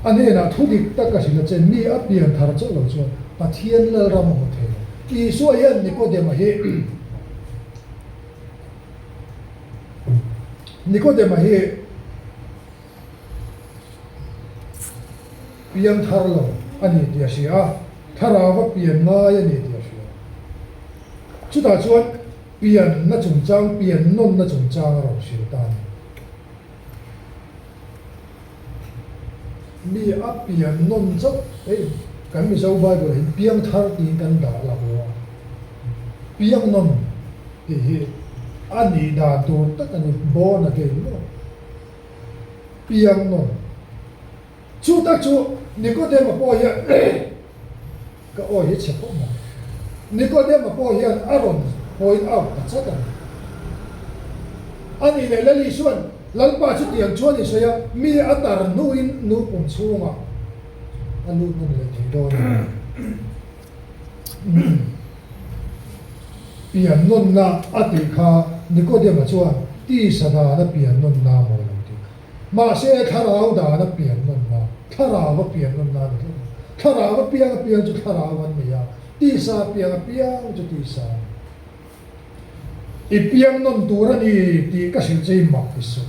anh ấy là thu được tất cả những chuyện mi áp biển thar cho lâu cho và thiên là ram một thế ý số ấy Nicodemus he biển thar lâu anh ấy thì gì à thar vào biển ngay anh ấy thì gì chúng ta chọn biển nó trùng trang biển non nó trùng trang rồi siêu tan mi áp biển non chắc ấy cái mình sau bài rồi biển thar thì cần đã là hoa biển non thì anh ấy đã tổ tất cả những bộ là cái gì biển non chú ta chú Nicodemus bảo hiện cái ôi hết chả có mà Nicodemus bảo hiện Aaron point out chắc là anh ấy lấy lý xuân lần ba chút tiền cho thì sao mi atar nuin nu cũng xuống à anh nu cũng lấy thì đôi biển non na ati kha Nicodemus chuan ti sada na biển non na mo lo ti mà sẽ tharau da na biển non na tharau va biển non na tharau va piang chu tharau van mi ya ti sa piang chu ti sa i piang non tura ni ti ka sil chei mak ti su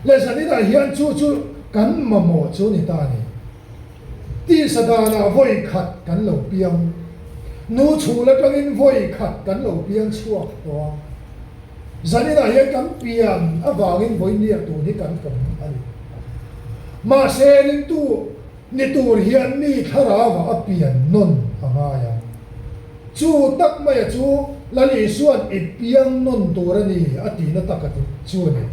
le sani da hian chu kan ma mo chu ni ta ni ti sada na voi khat kan lo piang nu chu la tangin voi khat kan lo piang chuak to zani da hian kan piang awangin voi ni tu ni kan kom ani ma se nin tu ni tur hian ni thara wa a pian non anga ya chu tak mai chu lali suan i piang non turani ati na takat chu ni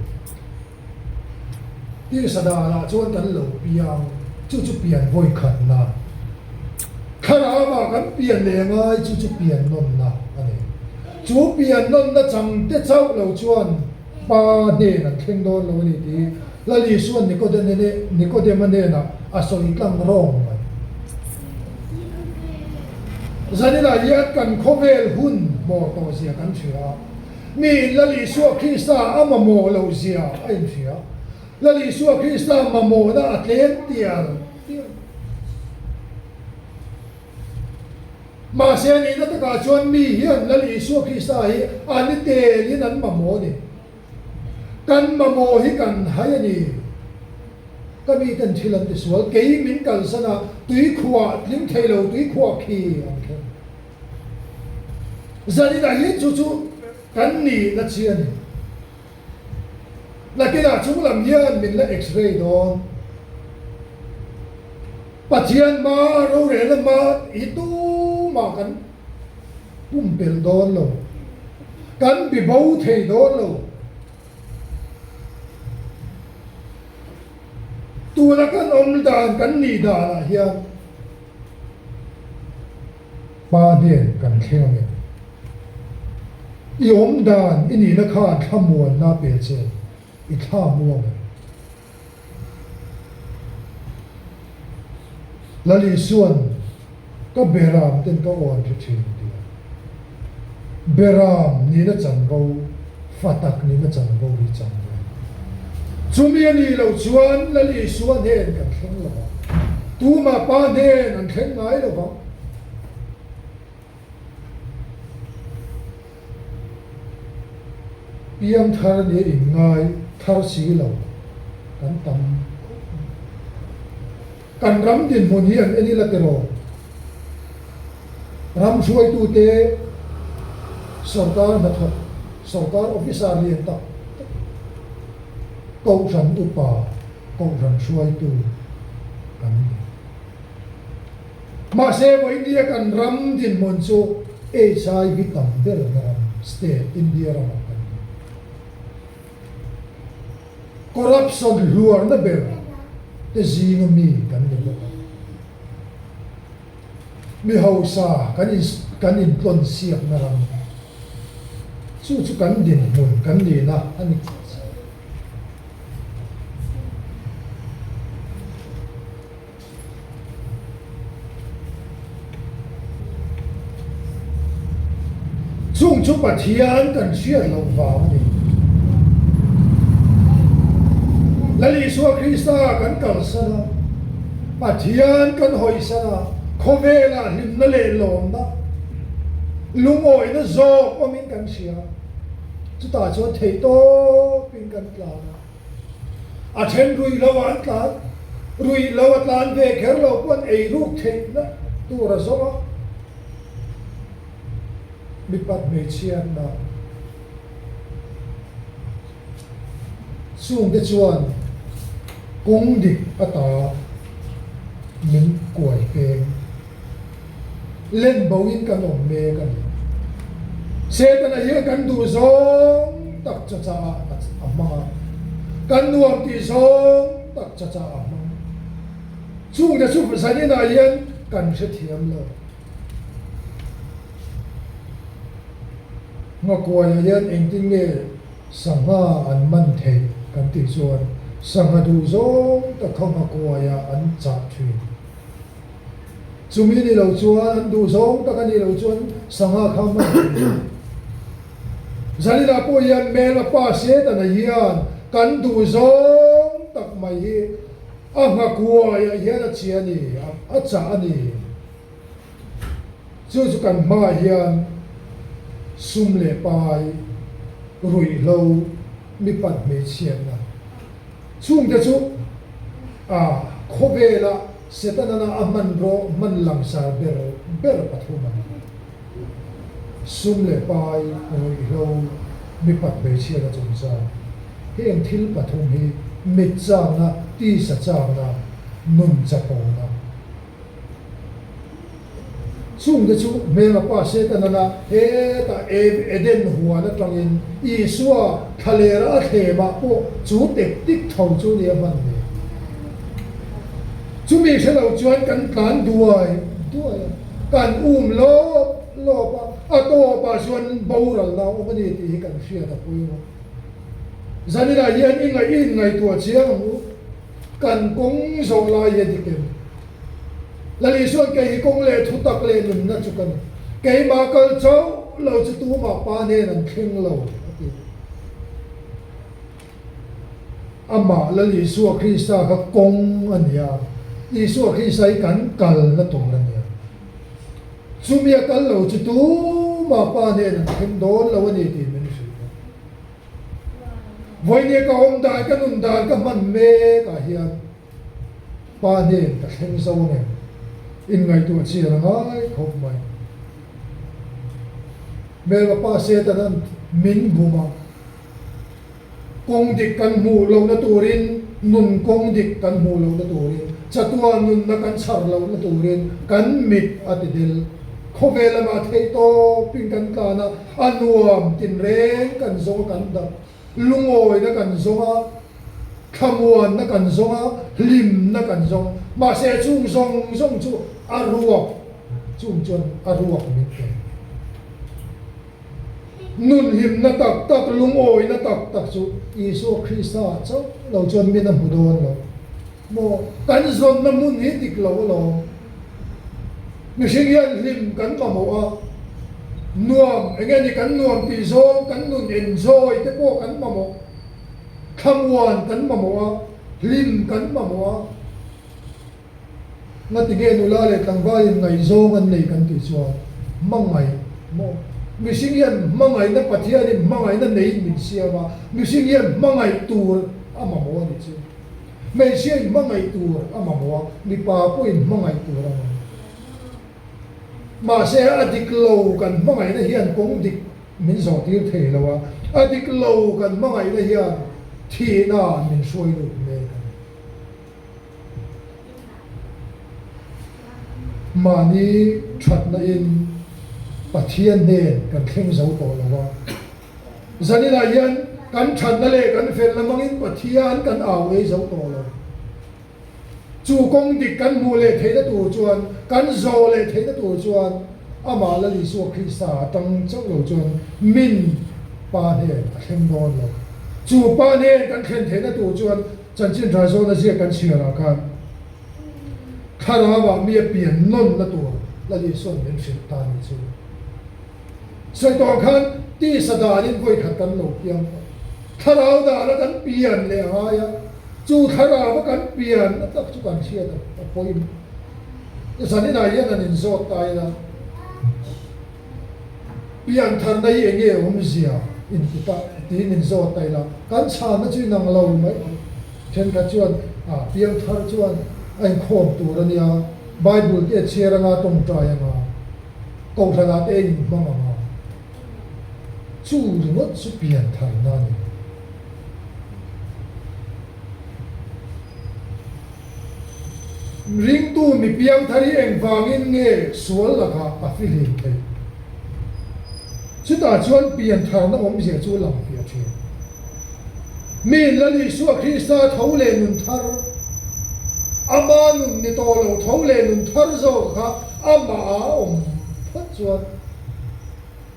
ti sada la chuan kan lo piang chu pian voi khat na khara ma kan pian le ngai chu pian non na ani chu pian non na chang te chau lo chuan pa ne na theng don lo ni ti lali suan Nicodemus ne na asoi tlang rong zani la yat kan khovel hun mo to sia kan thia mi lali suwa Krista ama mo lo sia ai thia lali suwa Krista ma mo na atletia mà xe này nó tất cả chuan mi hiền là lý số khi sai anh tê đi nắn mà mồ đi căn mà mồ hi căn hay gì cái mi tên chỉ làm cái số cái mình cần sao na túi khoa những thay lâu túi khoa khi giờ đi đại hết chú căn nỉ là chuyện này là cái nào chúng làm hiền mình là X-ray đó bắt hiền mà rồi là mà ít mà kan pum pel don lo kan bi bau thei don lo tu la kan om dan kan ni da la hian ba den kan kheo me i om dan ini na kha thamuan na pe che i tha muang la li suan có beram tên có ổn cho chuyện đi beram ni nó chẳng gâu fatak ni nó chẳng gâu đi chẳng gâu chúng mình đi lâu chuan là đi xuân hen cả khen lo tu mà ba hen anh khen ngay lo không piang thar ni in ngay thar si lo kan tam kan ram din mon hian ani la tero ram suai tu te sarkar na thot sarkar officer lian tak câu ran upa câu ran suai tu kan ma se bo India kan ram din mon chu e sai vitam bel ram state India ram kan corruption luar na bel te zinga mi kan ni mi hậu sa kan in ton siap na ram chu kan din mun kan ni na ani chung chu pathian kan sia lo wa ni lali suwa Krista kan kal sana Pathian kan hoi sana khovela him na le lom na lungoi na zo omin kan sia chuta chuan thei to pin kan tla a then rui lo an tla rui lo atlan ve kher lo pon ei ruk thei na tu ra zo mi pat me chian na sung de chuan kung dik ata min kuai pe lên bầu in kan om me kan se tan a hi kan du zong tak cha cha amma kan nuam ti zong tak cha cha amma chung de chu sa ni na yan kan se thiam lo ma ko ya yan eng ting nge sanga an man the kan ti chuan sanga du zong ta khom ma ko ya an cha thui chumi ni lo chuan du zong ta kan ni lo chuan sanga kham ma zali na po yan me la pa se ta na hian kan du zong tak mai hi a ma ko ya hian a chi ani a cha ani chu chu kan ma hian sum le pai rui lo mi pat me chian na chung de chu a khovela setanana aman ro man lang sa ber pathuma sum le pai rui lo mi pat me chian na chung sa heng thil pathum hi mit chang na ti sa chang na nun cha po na chung de chu me la pa se ta na he ta eden huwa na tlangin isua thalera the ma po chu tek tik thau chu ni man ni chu mi se lo chuan kan tlan duai kan lo pa a to pa chuan boral na o ni ti kan sia ta pui mo zanira yan ingai tua chiang mu kan kong so la ye dikem lali suan cái công lệ thu tắc lệ nằm na chú cần cái mà cần cháu lâu chú tu mà ba nè nằm khen lâu ama lali suan khi sa các công anh ya đi suan khi sa cảnh cần na tung anh ya chú mía cần lâu chú tu mà ba nè nằm khen đó lâu anh đi mình suy vậy nè cái ông đại cái nun đại cái man mê cái hiền ba nè cái khen sâu nè in ngay tu chi là ngay không mày mẹ và pa se ta nan min buma kong dik kan mu lo na turin nun kong dik kan mu lo na turin chatua nun na kan char lo na turin kan mit atidil khovela ma thei to pin kan ka na anuam tin reng kan zo kan da lungoi na kan zo khamuan na kan zonga lim na kan zong ma se chung zong chu aruak chung chon aruak mi ke nun him na tak lungoi na tak chu Isu Krista chu lo chon mi na budon lo mo kan zon na mun hi tik lo mi sing yan lim kan ma mo a nuam engen ni kan nuam ti zo kan nun enjoy te po kan ma mo khamwan kan mamoa lim kan mamoa ngati ge nula le tangwai ngai zo ngan nei kan ti chwa mangai mo missing yan mangai na pathia ni mangai na nei min sia ba missing yan mangai tur amamoa ni chu me sia mangai tur amamoa ni pa po in mangai tur ma se adik lo kan mangai na hian kong dik min zo tir the lo adik lo kan mangai na hian thì na mình xuôi được mẹ mà ni chặt na in bát thiên nền cần khen dấu tổ là wa giờ này là yên cần chặt na lệ cần phèn là mang in bát thiên cần ảo ấy dấu tổ là chủ công địch cần mua lệ thấy đó tổ chuan cần dò lệ thấy đó tổ chuan ama là lý số khi sa tăng chắc đầu chuan min ba nền khen ngon là chủ ba nè kan khen thế na tu chuan chan chin ra zo na zia kan chia ra kan khara wa mi pian non na tu la li son men sin ta ni chu sai to khan ti sada nin voi khat kan lo piang khara da la kan pian le ha ya chu khara wa kan pian tak chu kan sia da point sani na yan an zo tai la pian thar dai enge zia in kita tin in zo tai la kan cha na chu nang lo mai then ka chuan pian thar chuan anh khom tu ra nia bible ke chera nga tong tra ya nga ko thana te in ma ma chu ri mo chu pian thar na ni ring tu mi piang thari eng wangin nge sual la kha a fi hin thei chu ta chuan pian thar na om zia chu lam pia the min la li su Krista tho le nun thar ama nun ni to lo tho le nun thar zo kha ama a om phat chuan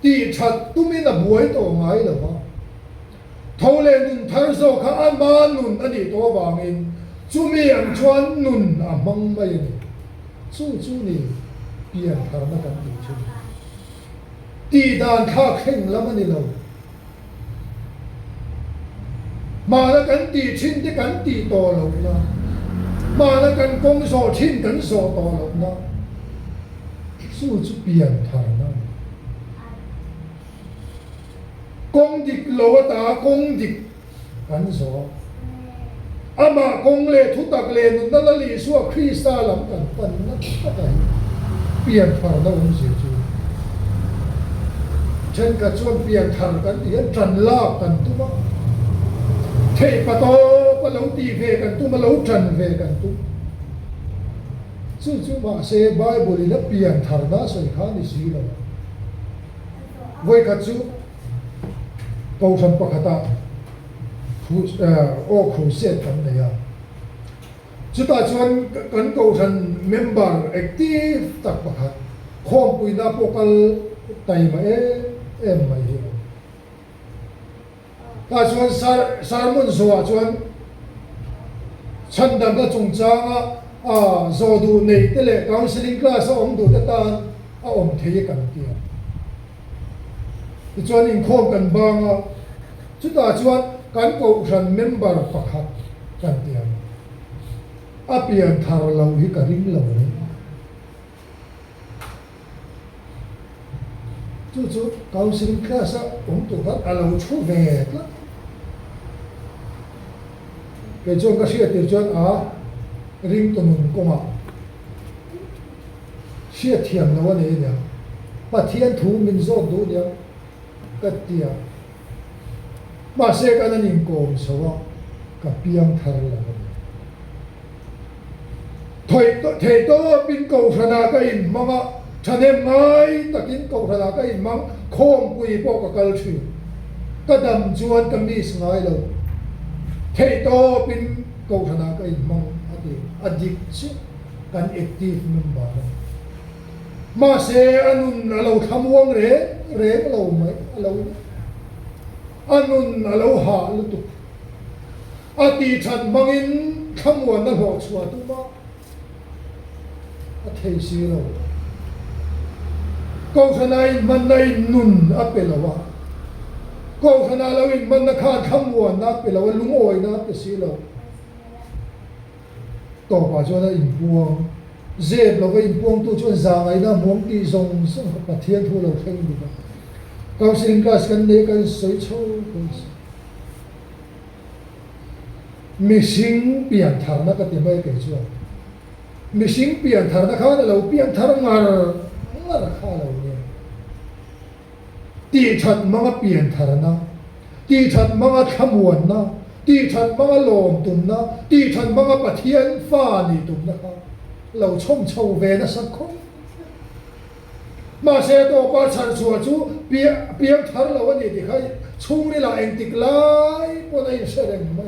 ti that tu min a buai to ngai lo ba tho le nun thar zo kha ama nun ani to wangin chu mi ang chuan nun a mang mai ni chu ni pian thar na kan ni chu ti dan kha kheng lam ani lo mà nó cần tì chín thì cần tì to lộc nó mà nó cần công sổ chín cần sổ to lộc nó su chú biển thằng nó công địch lỗ ta công địch cần sổ mà công lệ thu tắc lệ nó là lý số Krista lắm cần phần nó cái biển thằng nó không gì chứ trên cái chuyện biển thằng cần tiền trần la cần tu mà thế bà to bà lâu tì về cần tu mà lâu trần về cần tu chú bà xe bài bồ lì nó biển thar na soi khá ni xí lâu với cả chú câu thần bạc hata ô khổ xét cần này à chú ta chuan cần câu thần member active tak bạc hạt khom bùi na pokal tay mà em mà hiểu ta chuan sarmon zo chuan chandam ka chungchanga zo du nei te le counseling class om du ta om thei kan tia ti chuan in khom kan banga chu ta chuan kan ko ran member pakhat kan tia pian thar lo hi ka ring lo ni chu counseling class om tu ka alo chu ve ka cái chuyện cái chuyện tiêu chuẩn ring tụi mình cũng chuyện thiền nó này nhỉ, mà thiên thủ mình dốt đủ nhỉ, cái tiệt, mà sẽ cái này nhìn cùng số cái biếng thar là thầy tôi bin cầu thana cái in măng cho nên ngay ta bin cầu thana cái in măng không quỳ bỏ cái câu chuyện, cái đầm chuan cái mi ngay đâu thế to pin câu thana cái mong addict kan active member mà se anun alo thamuang re lo mai alo anun alo ha lu tu ati chan mangin thamuan na ho chua tu ma thei si lo câu thana man nai nun apelawa câu thana lo in man na khan thamuan na pelawa lungoi na pe si lo to pa cho na in buang zeb lo in buang tu chuan za ngai na mong ti zong song pa thian thu lo theng di ba counseling class kan ne kan soi cho missing pian thar na ka ti mai ke chu missing pian thar na kha lo pian thar ngar kha lo ni ti that mga pian thar na ti that mga thamuan na ti that mga lom tum na ti that mga pathian fa ni tum na kha lo chom chou ve na sak khong mà xe to pa chan chua chu piang thar lo ani ti khai chung ni la eng tik lai po na in sereng ma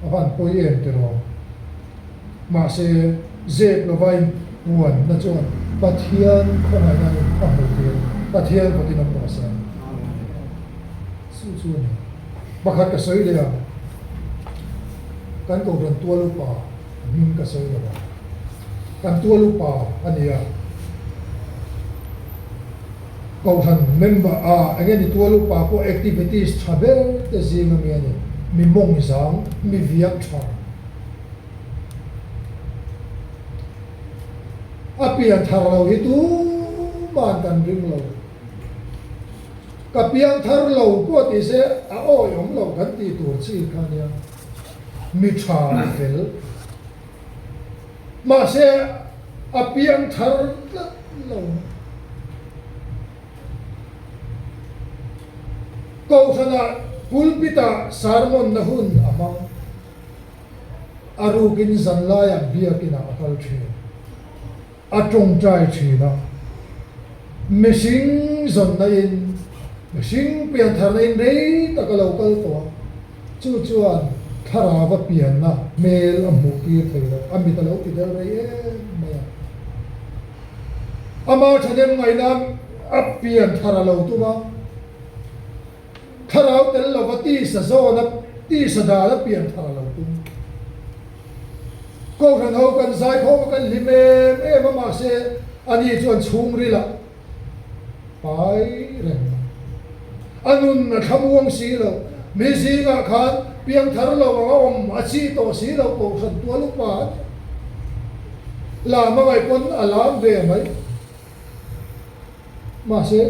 avan po yen te ro mà xe zep lo vai muan na chuan pathian khong ai na a ho te pathian ko ti nam pa sa su su ni bakhat ka soi le kan ko ron tua lu pa min ka soi le ba kan tua lu pa ania câu thần member anh em đi tua lu pa po activities travel te zinga mi ani mi mong sang mi viak tha apian thar lo hi tu man kan ring lo ka piang thar lo po ti se a o yom lo kan ti tur chi khania mi tha fel ma se apiang thar lo ko sana pulpita sermon na hun amang arugin zanlaya biakina akal thi atong trai thi na missing zon na in missing pian thar na in rei takalo kal to chu chuan thara va pian na mel amu pi thelo ami talo ti del rei maya ama thanem ngai nam apian thara lo tu ma thara tel lo va ti sa zo na ti sa da la pian thara lo tu ko ran ho kan zai kho kan lime ma se ani chuan chung ri la pai ren anun na thamuang si lo mi si nga khan piang thar lo nga om achi to si lo ko san tu lu pa la ma ngai pon alam ve mai ma se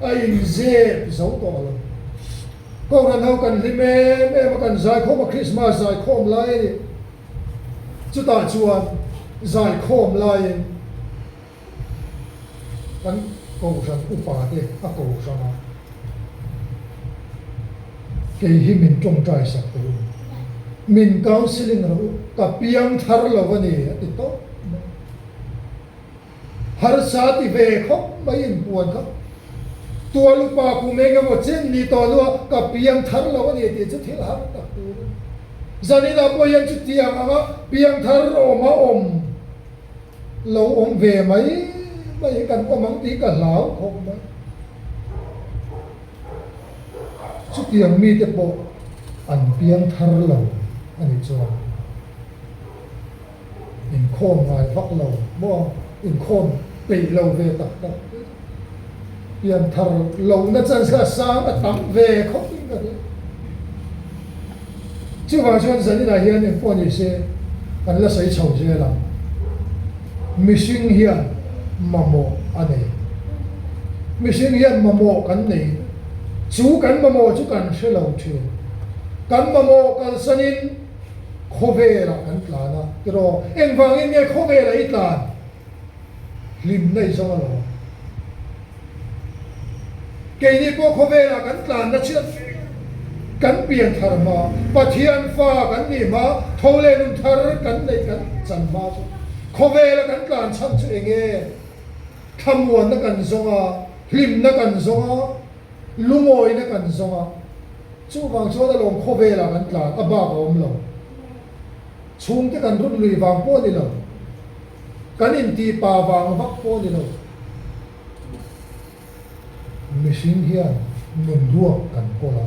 ai ze zo to lo ko ran ho kan lime ma kan zai kho ma christmas zai khom lai chu ta chuan zai khom lai kan ko san upa te a ko sama ke hi min trong trai sak tu min counseling ro ka piang thar lo wani ti to har sa ti ve khop mai in puan khop tua lu pa ku me ga mo chen ni to lu ka piang thar lo wani ti chu thil har tak tu zani da po yan chu tiang anga piang thar om a om lo om ve mai mai kan ko mang ti ka lao khom mai chu tiang mi te po an piang thar lo ani chuan in khom ngai vak lo mo in khom pe lo ve tak tak piang thar lo na chan sa sang a tam ve khop in ka de chu wa chuan zani da hian in po ni se an la sai chho je la missing hian mamo ane missing hian mamo kan nei chu kan mamo chu kan shelo thu kan mamo kan sanin khovera kan tlana tro engwangin nge khovera itlan lim nei zong lo ke ni po khovera kan tlan na chiat kan pian thar ma pathian fa kan ni ma thole nun thar kan nei kan chan ma chu khovera kan tlan cham chu enge thamuan na kan zonga hlim na kan zonga lumoi na kan zonga chu wang chu da long khovela kan tla aba om lo chung te kan rut lui wang po ni lo kan in ti pa wang vak po ni lo machine hian nun duak kan ko la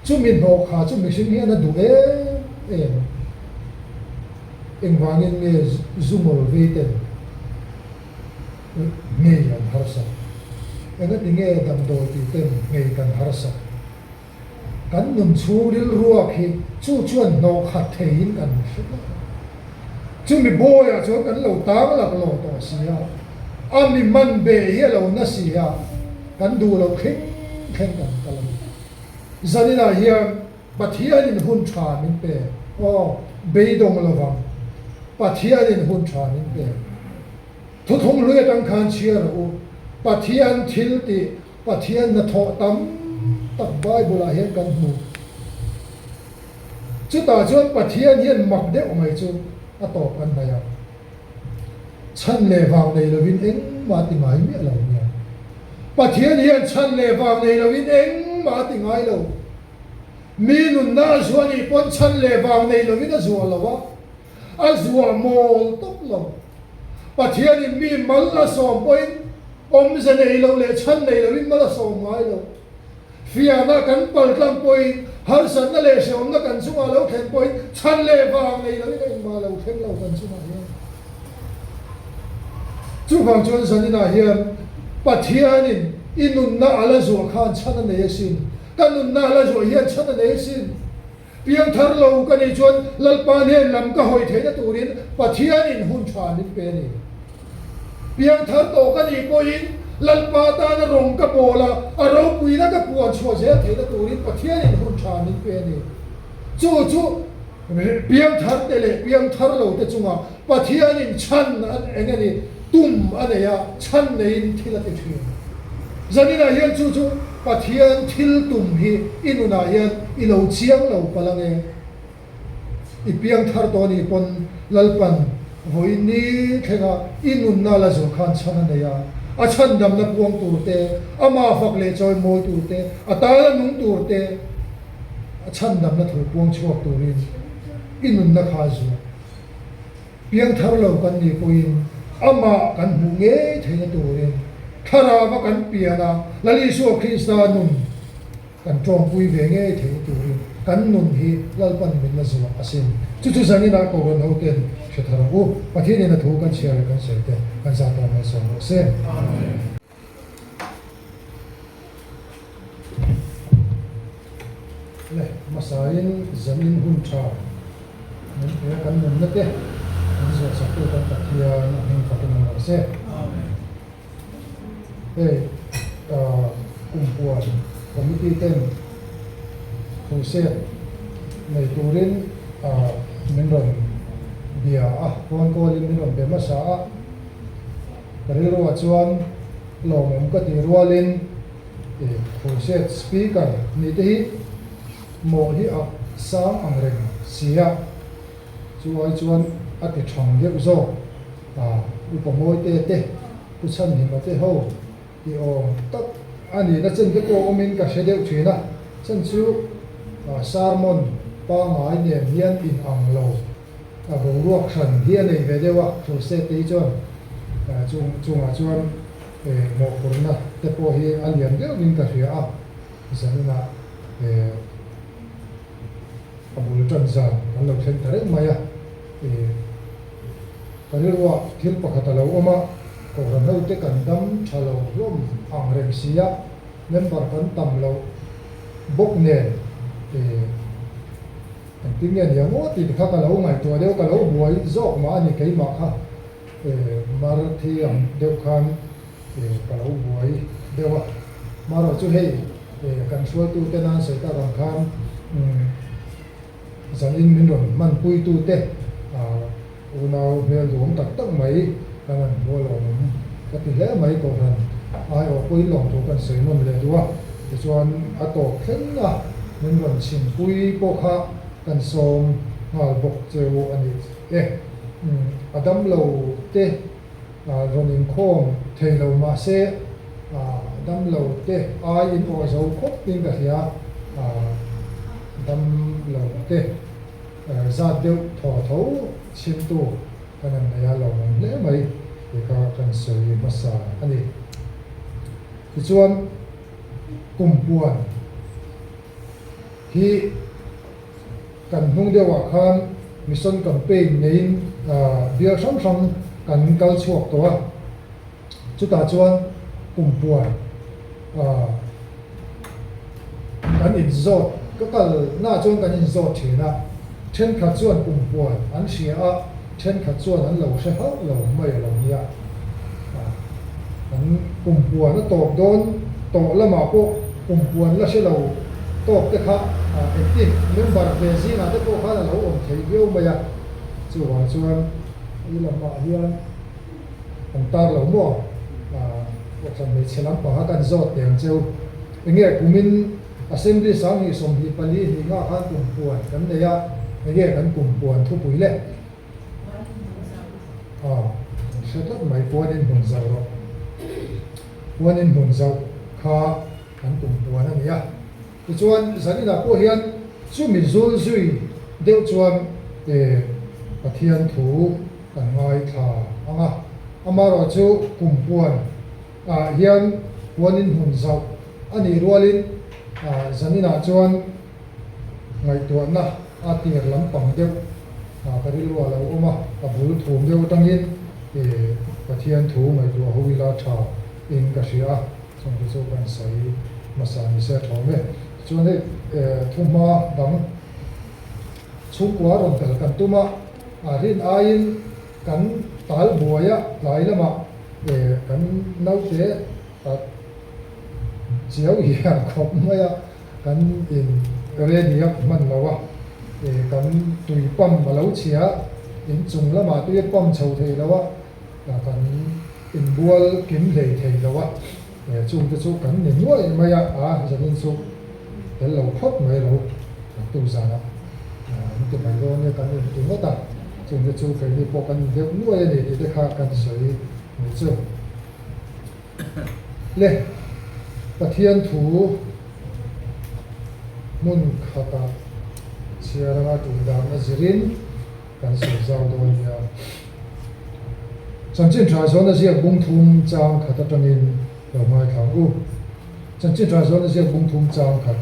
chu min ho kha chu machine hian na du engwangin nge zumol veiten ngay kan harsa engat inge dam do ti tem ngay kan harsa kan nun churil ruak hi chu chuan no khat thein kan chu mi boya chu kan lo tang lak lo to sia ami man be hi lo na sia kan du lo khing kheng kan kalam zanina hian pathian in hun tha min pe o beidong lawang pathian in hun tha min pe thu thung lui tang khan chia ro pathian thil ti pathian na tho tam tak bible a hian kan mu chu ta chuan pathian hian mak de omai chu a to kan na ya chan le wang nei lovin eng ma ti ngai mi lo nia pathian hian chan le wang nei lovin eng ma ti ngai lo mi nun na zuani pon chan le wang nei lovin a zuwa lo wa a zuwa mol top lo pathian in mi mal la som point om ze nei lo le chan nei lo in mal la som ngai lo fia na kan pal tlam point har san na le se om na kan chunga lo khen point chan le wang nei lo in ma lo khen lo kan chunga hian chu phang chuan sanina hian pathian in inun na ala zo khan chan nei sin kanun na ala zo hian chan nei sin piang thar lo kan ni chuan lalpan hian lam ka hoi theina turin pathian in hun tha ni pe ni piang thar to ka ni ko in lalpa ta na rong ka bola aro pui na ka puan chua je the na turin pathian in hun tha ni pe ni chu piang thar te le piang thar lo te chunga pathian in chan an engani tum aneya chan nein thila te thim zanina hian chu pathian thil tum hi inuna hian ilo chiang lo palange i piang thar to ni pon lalpan voi ni thenga inun na la zo khan chana neya a chan dam na puang tur te ama fak le choi moi tur te ata nung tur te a chan dam na thoi puang chuak turin inun na kha zo piang thar lo kan ni poin ama kan hu nge thena turin thara ba kan piana lali su krista nun kan tong pui ve nge thena turin kan nun hi lalpan min la zo asin chu zani na ko ron hoten thara u pathian na thu kan share kan se te kan sa ta ma so se amen le masain zamin hun tha nên kan nun na te kan zo sa tu kan pathian hin pathian na se amen kumpuan committee ten khuset nei turin min ron bia phone call in min ron be ma sa karil ro chuan lomom ka ti rualin khuset speaker ni te hi mo hi a sang angreng sia chuai chuan a ti thang ge zo upamoi te puchan ni ma te ho ti o tak ani na chen ke ko omin ka shedeu thina chen chu sermon pa ngai ne hian in ang lo a bo ruak khan hian nei ve dewa thu se te chuan chung chuan mo kurna te po hi alian ge min ka hria a zanina abul tan za an lo thlen tare maya kanirwa thil pakhata lo oma ko ran te kan dam thalo rom ang rem sia member kan tam lo bok ne kan tingen ya mo ti kha ka lo ngai to deu ka lo buai zok ma ani kai ma kha mar thi am deu khan ka lo buai dewa maro chu hei kan suai tu te nan se ta ram khan zanin min ron man pui tu te unau hel dum tak tak mai kan bolom ka ti le mai ko ran ai o pui long to kan sei nom le duwa ti chuan a to khen na min ron chin pui po kha kan som ngal bok cheu ani adam lo te ronin khom theilo ma se dam lo te ai in o zo khop tin ka hia dam lo te za deu tho tho chim tu kan an ya lo le mai ti ka kan sei ma sa ani ti chuan kumpuan hi kan hung dewa khan mission campaign nein bia sam kan kal chuak to a chuta chuan kumpuan kan in zot ka kal na chuan kan in zot thina then kha chuan kumpuan an sia a then kha chuan an lo se ha lo mai lo nia an kumpuan na top don to lama po kumpuan la se lo top te kha active member ve zina te ko kha lo om thei geu maya chuan i lama hian an tar lo mo ko chan me chelam pa kan zot tem cheu enge kumin assembly sang hi som hi pali hi nga khan kumpuan kan ne ya enge kan kumpuan thu pui le setat mai puanin hun zau ro puanin hun zau kha kan kumpuan ani ya chuan zanina po hian chu mi zul zui deu chuan pathian thu kan ngai tha anga amaro chu kumpuan hian puanin hun zau ani rualin zanina chuan ngai to na atir lampang deu karil wa lo oma abul thum deu tangin pathian thu mai to hovila tha in ka sia chong chu kan sai masani se thome chuan thuma dang chukwa ron tel kan tuma rin ain kan tal buaya lai lama kan nau te chiếu hiền khop mai kan in ready man lawa kan tui pam ma lo chia in chung lama tu pam chho thei lawa kan in bual kim lei thei lawa chung te chu kan ni nuai mai janin chu tel lo khop mai lo tu sana tu mai lo ne kan tu ngota chung te chu kai ni po kan de nuai ni de kha kan soi ni chu le pathian thu mun khata chiaranga tu dam na zirin kan so zau do ya chanchen tra so na sia bung thum chang khata tangin lo mai thang u chanchen tra so na sia bung thum chang khat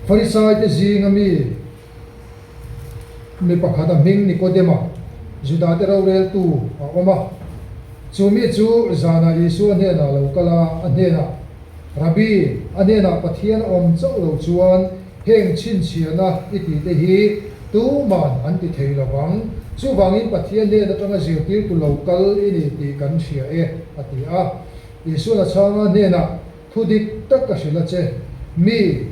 farisai te zingami mi pakhata ming nikodema juda te rawrel tu oma chumi chu zana isu ne na lo kala ane na rabi ane na pathian om chau lo chuan heng chin chiana iti te hi tu man an ti thei lawang chu wangin pathian ne na tanga zirtir tu local ini ti kan thia ati a isu na changa ne na thudik tak ka sila che mi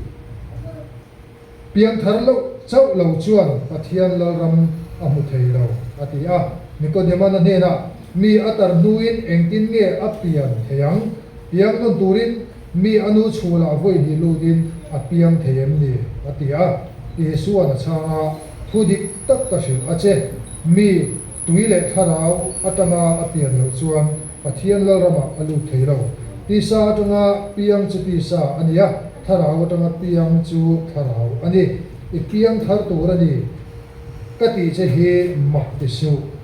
piang thar lo chau lo chuan pathian lo ram amu thei lo ati a nikodema na ne na mi atar nuin engtin nge apian theyang piang non turin mi anu chula voi hi ludin apiang theyem ni atia yesu ana changa thudik tak ka sil ache mi tuile tharau atanga apian lo chuan pathian lo rama alu theiro tisa atanga piang chu tisa ania tharau atanga piang chu tharau ani i piang thar turani kati che he ma tisu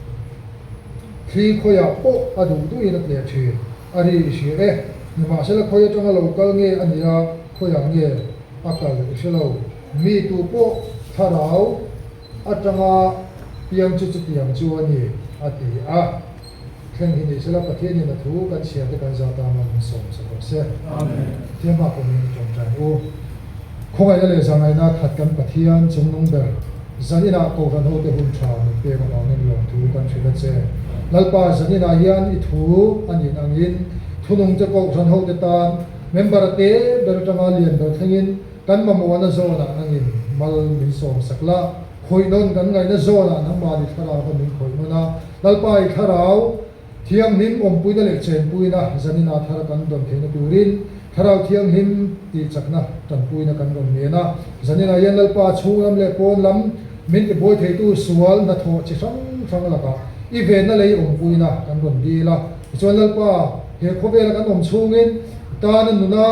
khi khoya po adu tu ina le thi ari shi ma sela khoya tanga local nge ania khoya nge akal shelo mi tu po tharau atanga piang chu piang chu ani ati a khen hi ni sela pathian ni na thu kan sia te kan za ta man som se amen tiama ko ni chom chai o khongai le sangai na khat kan pathian chung nong ber zanina ko ran ho te hun tha ni pe ma nong ni lo thu kan thila che lalpa zanina hian I thu anin angin thunung te ko ran ho te tan member te ber tanga lian ber thangin kan ma mo na zona angin mal min som sakla khoi non kan ngai na zona nang ma di thara ko min khoi no na lalpa I tharau thiang nim om pui na le chen pui na zanina thara kan don the na turin tharau thiang him ti chakna tan pui na kan don me na zanina yan lalpa chunglam le pon lam min ke boy thei tu sual na tho chi sang sang la ka event na lei om pui na kan don di la chuan lalpa he khobe la kan om chungin ta na nuna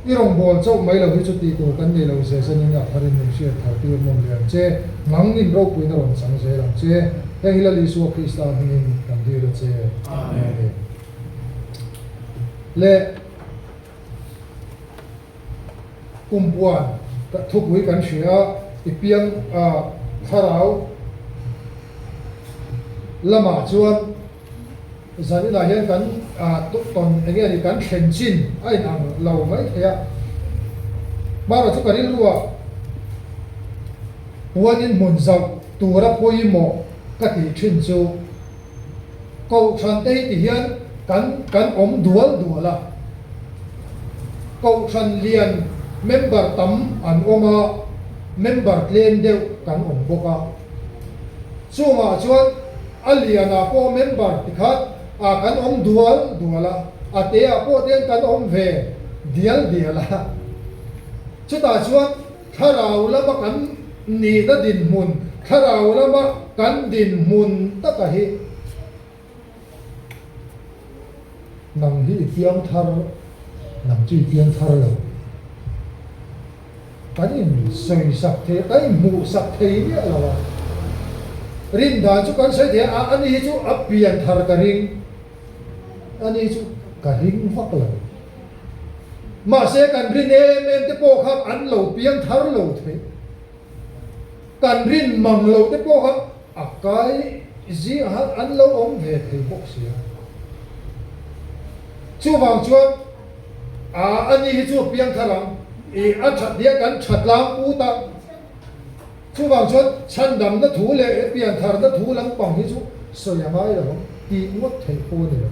irong bol chau mai lo hi chu ti tu kan nei lo se sanin ya tharin nim sia thar ti mom le che mang nin ro pui na ron sang se la che he hila li su krista hin kan di lo che amen le kumpuan ta thuk wi kan shia ipiang tharau lama chuan zanina hian kan ton enge ni kan thlen chin ai nang lo mai thea maro chu karil ruwa puanin mun zau tura poimo kati thin chu ko than te ti hian kan om duala ko than lian member tam an oma member claim deu kan om boka chunga chuan aliana po member tikhat kan om duala atea po ten kan om ve diala chuta chuan tharau lama kan ni na din mun tharau lama kan din mun takahi nang hi piang thar nang chi piang thar lo tani soi sak the tai mu sak thei ni alawa rin da chu kan sai the ani chu apian thar ka ring ani chu ka ring hok lo ma se kan rin em te po khap an lo piang thar lo the kan rin mang lo te po khap akai ji ha an lo om ve thei bok sia chu wang chuan ani chu piang tharam a that dia kan that lam u ta chu wang chuan chan dam na thu le pian thar na thu lam pang hi chu so ya mai lo ti ngot thei po ni lo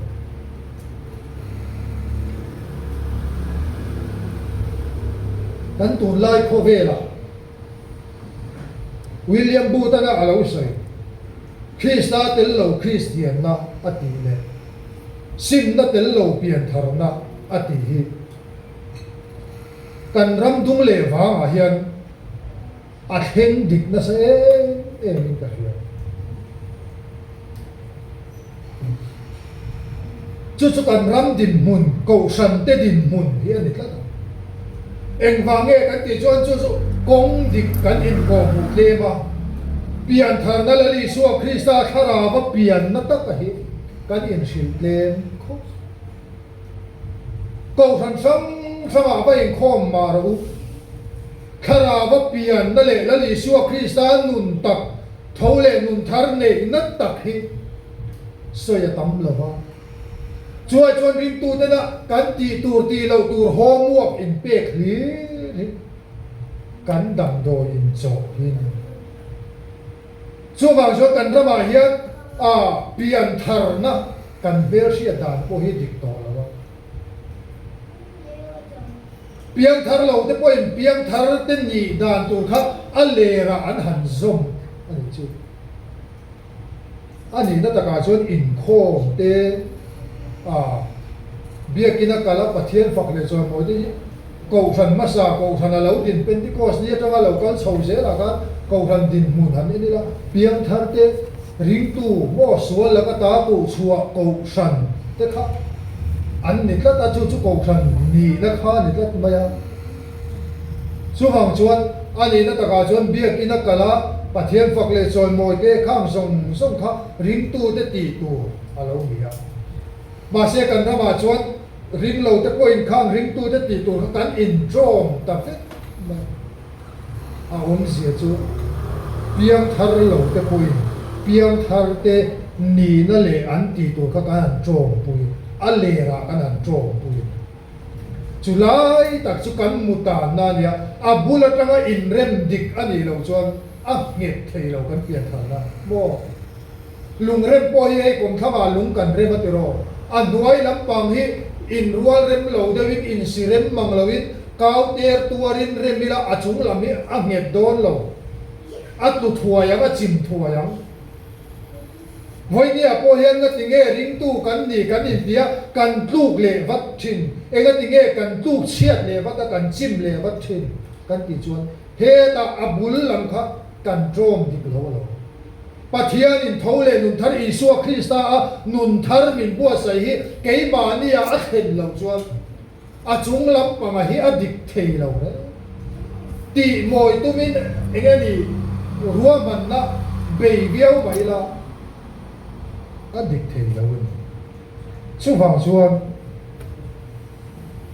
kan tun lai kho vela William Butana alo sai Krista tel lo Christian na ati le sim na tel lo pian thar na ati hi kan ram dung le wa a hian a theng dik na se min ka hian chu kan ram din mun ko san te din mun hian ni tla eng wa nge kan ti chuan chu kong dik kan in ko mu le ma pian thar na la li suwa Krista thara ba pian na tak hi kan in sil len ko san sama ba in khom ma ro thara ba pian na le la li suwa Krista nun tak thole nun thar ne na tak hi so ya tam lo ba chuan ring tu na kan ti tur ti lo tur homework in pek li kan dam do in cho hin chu wang so kan rama hian a pian thar na kan ber sia dan po hi dik to lo pian thar lo te po in pian thar te ni dan tu kha a le ra an han zom ani chu ani na ta ka chuan in khom te bia kina kala pathian fak le chuan mo de ko than masa ko than lo din Pentecost ni atanga lo kal chho se la ka ko than din mun han ni la piang thar te ring tu mo sual la ka ta ku chua ko san te kha an ni tla ta chu ko than ni la kha ni tla ma ya chu hang chuan ani na ta ka chuan bia kina kala pathian fak le chuan mo te khang song kha ring tu te ti tu alo mi ya mà sẽ cần ra mà chuan ring lâu te point khang ring tu te ti tu kan in drom ta fit zia chu piang thar lâu te point piang thar te ni na le an ti tu ka kan drom pui a le ra kan an drom pui chulai tak chu kan muta na nia a bula tanga in rem dik ani lo chuan a nget thei lo kan pian thar na mo lung rem po ye kom thama lung kan rem atiro anuai lampang hi in rual rem lo dewin in sirem manglawin kau ter tuarin remila achung lami anget don lo atu thuayang a chim thuayang voi ni apo hian na tinge ring tu kan ni kan in dia kan tluk le vat thin enga tinge kan tluk chiat le vat kan chim le vat thin kan ti chuan he ta abul lam kha kan drom dik lo pathian in thole nun thar Isua Krista a nun thar min bua sai hi ke ma ni a khen lo chuan a chung lam panga hi a dik thei lo re ti moi tu min engani ruwa man na be biao mai la a dik thei lo ni chu wang chuan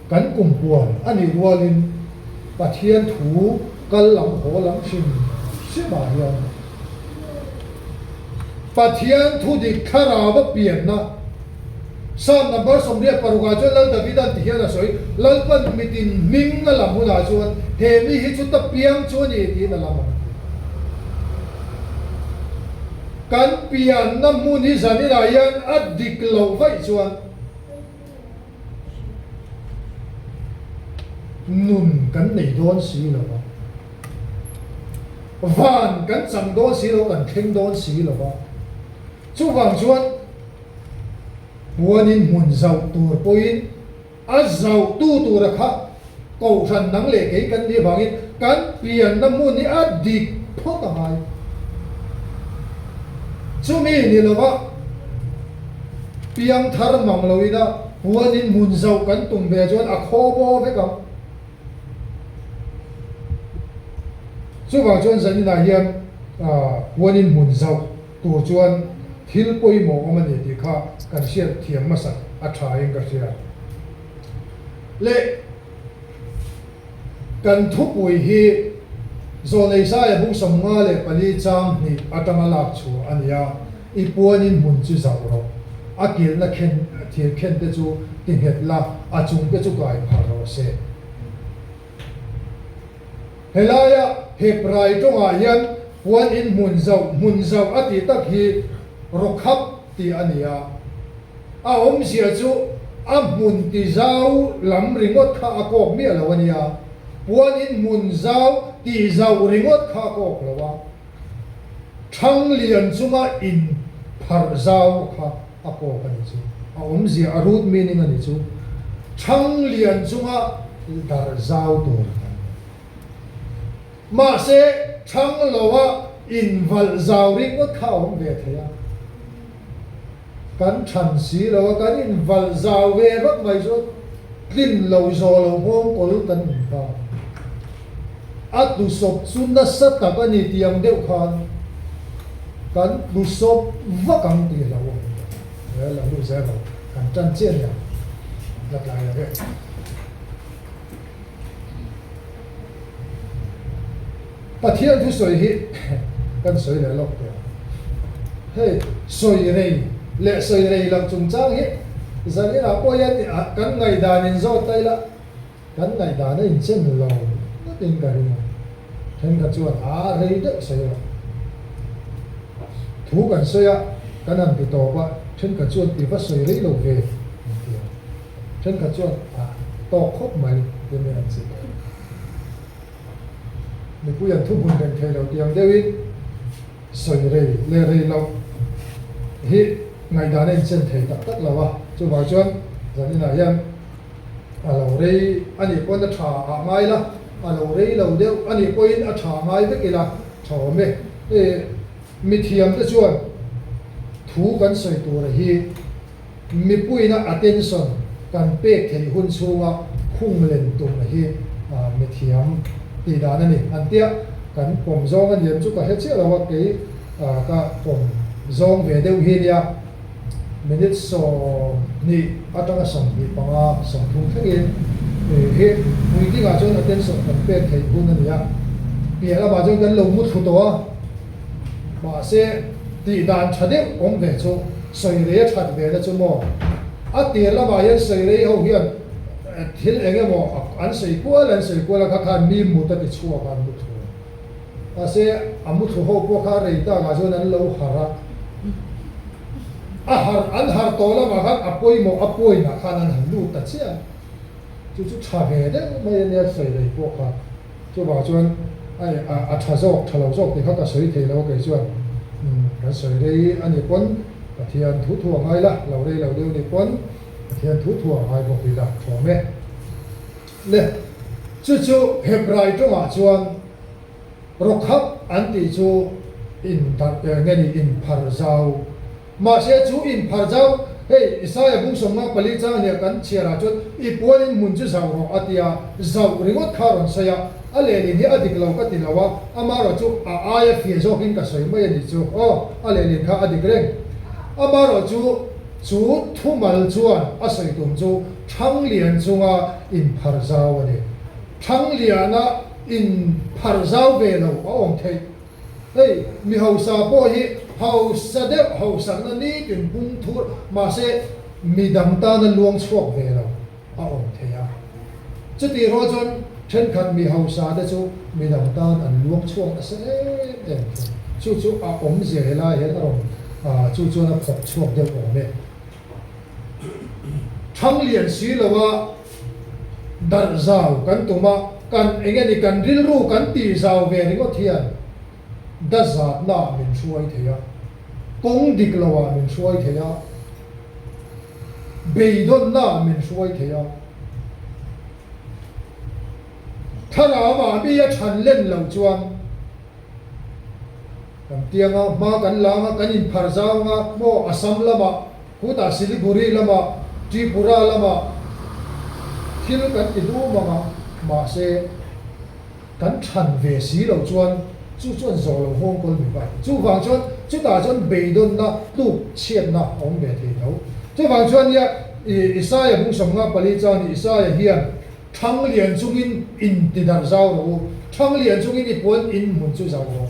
kan kum puan ani rualin pathian thu kal lam ho lam sim ma hian pathian thu dik khara ba pian na sam number somria paruga cho lal davidan thian a soi lal pan mitin ming la mula chuan he mi hi chu ta piang chu ni ti na lama kan pian na mu ni zani la yan adik lo vai chuan nun kan nei don si lo ba van kan chang don si lo kan theng don si lo ba chu wang chuan buanin mun zau tur poin a zau tu ra kha ko ran nang le ke kan ni bangin kan pian na mu ni a dik pho ta hai chu mi ni lo ba piang thar mang lo ida buanin mun zau kan tum be chuan a kho bo ve ka chu wang chuan zani na hian buanin mun zau tur chuan thil poi mo amani ti kha kan siat thiam ma sak a thain ka sia le kan thu pui hi zo nei sa e bung som nga le pali cham ni atama lak chu ania I puanin mun chu zau ro a kil na khen thil khen te chu tin het la a chung te chu kai phar ro se helaya he prai tonga hian puan in mun zau ati tak hi rokhap ti ania a om sia chu a mun ti zau lam ringot kha a kok mi lo ania puan in mun zau ti zau ringot kha kok lo wa thang lian chunga in phar zau kha a kok ani chu a om zia a root meaning ani chu thang lian chunga dar zau tur ma se thang lowa in val zau ringot kha om ve thaya kan than si lo kan in val zau ve vak mai so tin lo zo lo hong kol kan ba at du sop sun na sat ta kan ni tiang deu khan kan du sop vakang ti lo ya la lu za lo kan chan chen ya la lai la ve pathian thu soi hi kan soi le lok ya hey soi rei le soi rei lam chung chang hi zani na ko ya ti kan ngai dan in zo tai la kan ngai dan in chen lo nó tin ka ri then ka chuan a rei de soi lo thu kan soi ya kan an ti to ba then ka chuan ti ba soi rei lo ve then ka chuan to khop mai ti me an si ni ku yan thu bun kan thei lo tiang deuin soi rei le rei lo hi ngày đó nên chân thấy tập tất là wa chú bảo chuan giờ như là em lâu đây anh ấy quan đã trả ngay là lâu đây lâu đeo anh ấy quan đã trả ngay với cái là trả mẹ mi thiam cái chuan thúกันsoiตัวlà hi mi pui na attentionกันเป๊กthấy hun chuwa khung lên tung là hi mi thiam thì đó này anh tiếcกันผมzong anh em chú cả hết chiếc là wa cái cảผมzong về đâu hi ya minute so ni atanga som ni panga som thung thengin he mui ti ga chon attention kan pe thei bun ani ya pia la ba jong kan lo mu thu to ma se ti dan chade om ve chu soi re chat ve la chu mo a ti la ba yan soi re ho hian thil enge mo an sei ko la kha khan mi mu ta ti chu kan mu thu a se amu thu ho po kha re ta ga chon an lo hara an har tola ma khan apoi na khan an lu ta chia chu cha ve de mai ne sei dei po kha chu ba chuan ai a tha lo jok ti kha ka sei thei lo ke chuan ka sei dei ani pon pathian thu thu ngai la lo dei lo deu ni pon pathian thu thu ngai bo pi la tho me le chu hebrai to ma chuan rokhap an ti chu in ta nge ni in phar zau mà sẽ chú in phật giáo hey Isaiah bung song ma pali cha ne kan chera chot I puanin mun chu zau ro atia zau ringot kharon saya ale ni hi adik lo ka tilawa amaro chu aya fi zo kin ka soi mai ni chu ale ni kha adik reng amaro chu thumal chuan a soi tum chu thang lian chunga in phar zau ani thang liana in phar zau ve lo ong thei hey mi ho sa po hi hầu sa đeo hầu sáng na ni tiền bung thu mà sẽ mi đam ta na luang chuộc về rồi ổn thế à chứ thì rồi chọn trên khăn mi hầu sa đấy chú mi đam ta ăn luang chuộc sẽ em chú ổn gì là hiện rồi chú nó phục chuộc được ổn đấy thằng liền xí là wa đặt rào cắn tụm mà cắn anh em đi cắn ril ru cắn tì rào về thì có thiền đất giạt na mình xuôi thế à công địch là mình xuôi thế à bị đôn na mình xuôi thế à thà nào mà bây giờ chăn lên lâu chuan cầm tiếng à mà cần làm cần in phật giáo mà mo Assam lama Kuta Siliguri lama Tripura lama khi nó cần in u mà sẽ cần chăn về xí lâu chuan chú chuẩn rồi là hôn con bị vậy chú vàng chuan chú ta chuan bị đôn na tu chiết na ông bé thì đâu chú vàng chuan ya Isaiah bung song nga pali chan Isaiah hian thang lian chung in ti dar zau ro thang lian chung in ipon in mun chu zau ro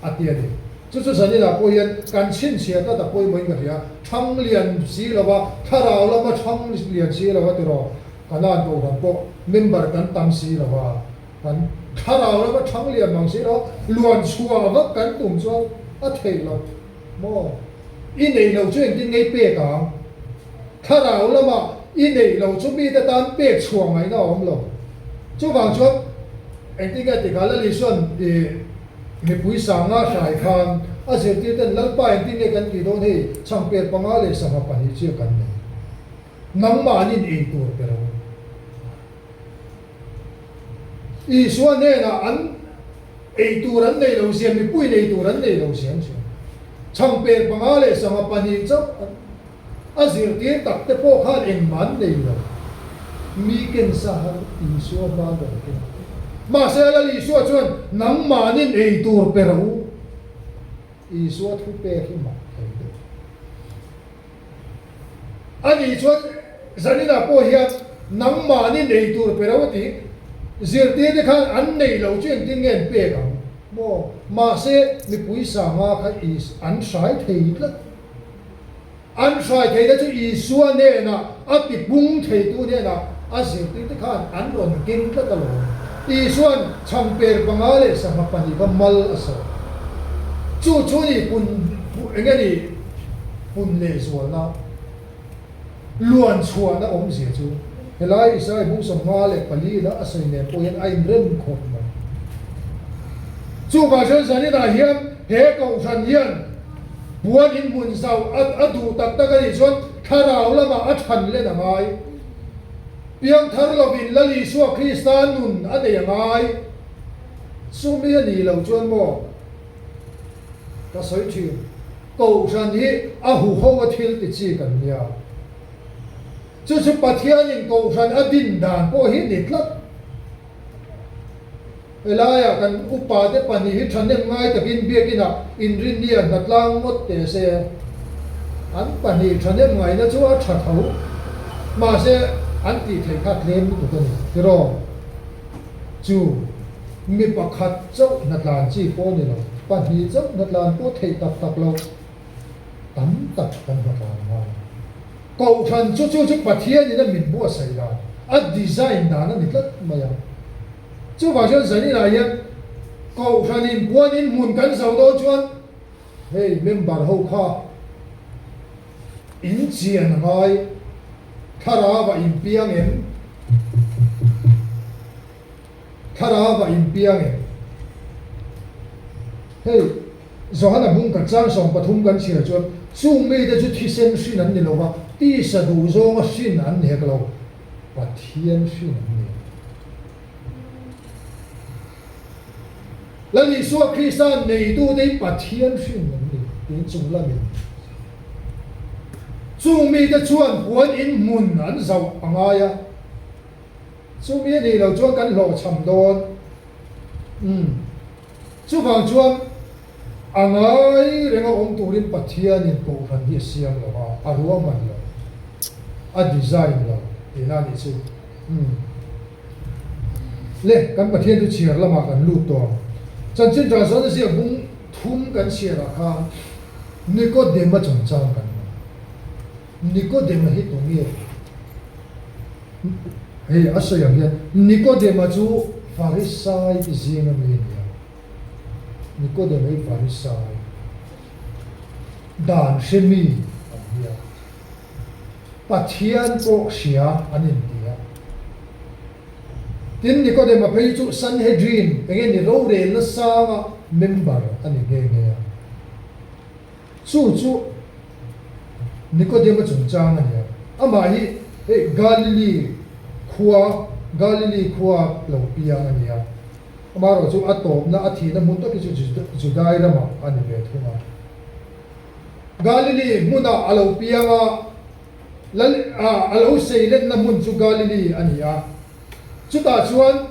atia ni chú sani la ko hian kan chin sia ta poi moi ka ya thang lian si lawa tharau lama thang lian si lawa ti ro kanan ko han ko member kan tam si lawa kan thà nào nó thắng liền bằng sĩ đó luồn xua vấp cánh tùng cho thầy là mò in nei lo chu tin ngei pe ka thara ulama in nei lo chu mi ta tan pe chuang ai na om lo chu wang chu anh tin cái cái là lý xuân thì người bùi sáng á sai khan à giờ thì tên lal pa anh tin cái cái gì đó thì chẳng biết bằng ai để sang apa ni chưa cần này nắm mà nín ấy tuổi cái đó ý xuân này là anh ấy tuổi anh này lâu xem mi bùi này tuổi anh này lâu xem chẳng biết bằng ai để sang apa ni chắc à giờ thì tập te po khan anh man này rồi mi ken sa ý xuân ba rồi mà sẽ là lý do chuyện nắng mà nên ấy tuổi pero lý do thu pe khi mà thấy được anh lý do giờ này là bao nhiêu nắng mà nên ấy tuổi pero thì giờ thì khang anh này lâu chuyện tiếng nghe pe cả mà sẽ mi bùi sang mà cái ý anh sai thấy được anh sai thấy được chứ lý do này là anh bị bung thấy tu này là anh giờ thì khang anh còn kinh được rồi ý xuân chẳng biết bằng ai để sang apa ni cái mal asa chú ni pun anh ni pun lệ xuân na luan xuân na om gì chú cái lai sai bung sông hoa lệ pali na asai ne poyen ai rem khom na chú bà sơn sani na hiam he cầu san hian buan in mun sau adu tak tak cái xuân tharau lama athan le na mai piang thar lovin lali suwa Kristan nun ade yangai sumi ani lo chuan mo ka soi thi ko san hi a hu ho thil ti chi kan nia chu chu pathian in ko san adin dan po hi ni tlat elaya kan upa te pani hi thanem ngai takin biakina inrin nia natlang mot te se an pani thanem ngai na chu a tha thau ma se anh ti thấy khát lên một tuần cái đó chú mi bạc khát châu nát lan chỉ po này rồi bản hi châu nát lan po thấy tập tập lâu tắm tập tắm nát lan mà cầu thần chú bát thiên này là mình mua xây ra anh design đó nó nít lắm mà ya chú bảo cho dân này là cầu thần in buôn in muốn cắn sầu đó chuan hey member hậu kha in chiên ngay thara và impiang em hey zohana bung ka chang song pathum kan chira chuan chung me de chu thisen shin an ni lova ti sa du zong a shin an he lo pathian shin an ni la ni so Kristan nei tu dei pathian shin an ni tin chung la mi chung mi de chuan buan in mun an zau angaya chung mi ni lo chuan kan lo cham don chu phang chuan angai renga ong turin pathian in ko ran hi siam lo a ruam man lo a design lo ina ni chu le kan pathian tu chiar lama kan lu to chan chin tra so na sia bung thum kan sia ra kha Nicodemus chang chang kan Nicodemus hi tongi hey asa yang hian Nicodemus chu Pharisai zinga mi Nicodemus hi Pharisai dan shemi ya pathian po sia anin dia tin Nicodemus pe chu Sanhedrin pengen ni ro re na sa member ani ge ge chu Nicodemus chung chang ani ama hi hey Galilee khua lo pia ani ya amaro chu atop na athi na mun to ki chu Judai rama ani ve thuma Galilee muna alo pia nga alo seilen na mun chu Galilee ani ya chu ta chuan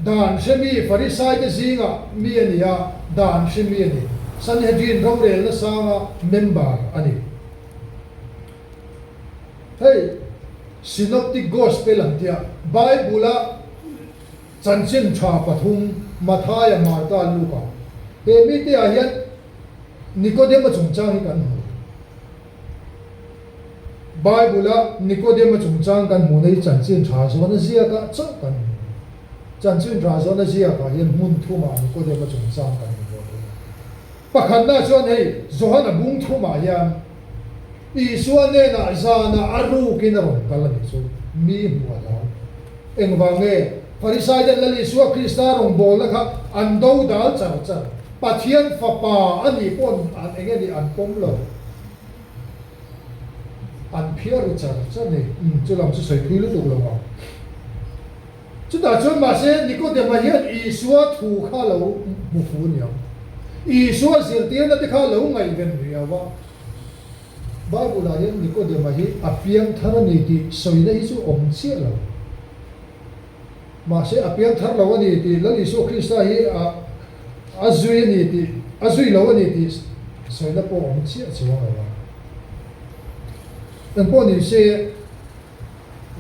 dan shemi Pharisai te zinga mi ani ya dan shemi ani Sanhedrin ro rel na sanga member ani hey synoptic gospel antia Bible chanchin tha pathum Mathaya Marta Luka he mi te ahian Nicodemus chung chang kan Bible Nicodemus chung chang kan mu nei chanchin tha so na sia ka chak kan chanchin tha so na sia ka hian mun thuma Nicodemus chung chang kan pakhat na chuan hei Zohana bung thuma hian Isua ne na zana aru kinarong kalani so mi mualaw engwange Farisai dan lali Isua Krista rong bola ka ando dal char pathian fapa ani pon an engeni an pomlo an phiar char ne chulam chu soi philu tu lo wa chu da chu ma se Nicodemus ma hian Isua thu kha lo mu fu ni Isua zir tian na te kha lo ngai ven ri wa Bible la hian Nicodemus ma hi apiang thar ni ti soi na hi chu om che lo ma se apiang thar lo ani ti lali Isua Krista hi azui ni ti azui lo ani ti soi na po om che chuang wa dan po ni se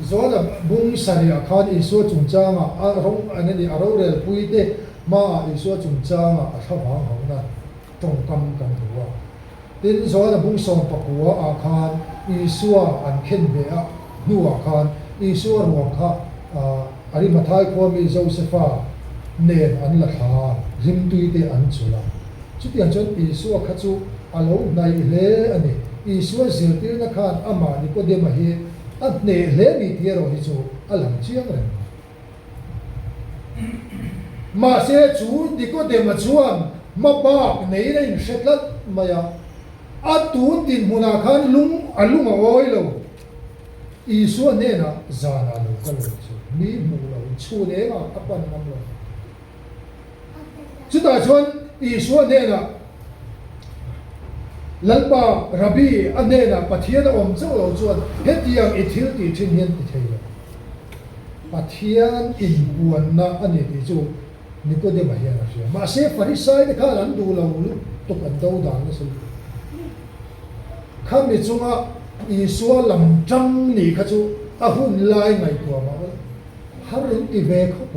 zona bung sari akhan Isua chungchanga a rong anani aro rel puite ma Isua chungchanga a thavang hona tongkam kan huwa tin zona bung som pakua akhan Isua an khen be a nuwa khan Isua ruang kha ari mathai ko mi Josepha nen an la tha rim tuite an chula chutian chon Isua khachu alo nai le ani Isua zirtir na khan ama Nicodemus hi at ne le mi tiero hi chu alam chiang ren ma se chu Nicodemus chuan ma ba nei rein setlat maya atun tin huna khan lung alung oi lo Isua ne na zana lo kal chu mi mu lo chu ne ma apan nam lo chu ta chuan Isua ne na lalpa rabi anena pathian om chaw lo chuan hetiang ithil ti thin hian ti theilo pathian in buan na ani ti chu Nicodemus hian a ria ma se Farisai ne kha an du lo lu tuk an do dan na su khami chunga Isua lam tang ni kha chu a hun lai ngai tua ma harun ti ve khop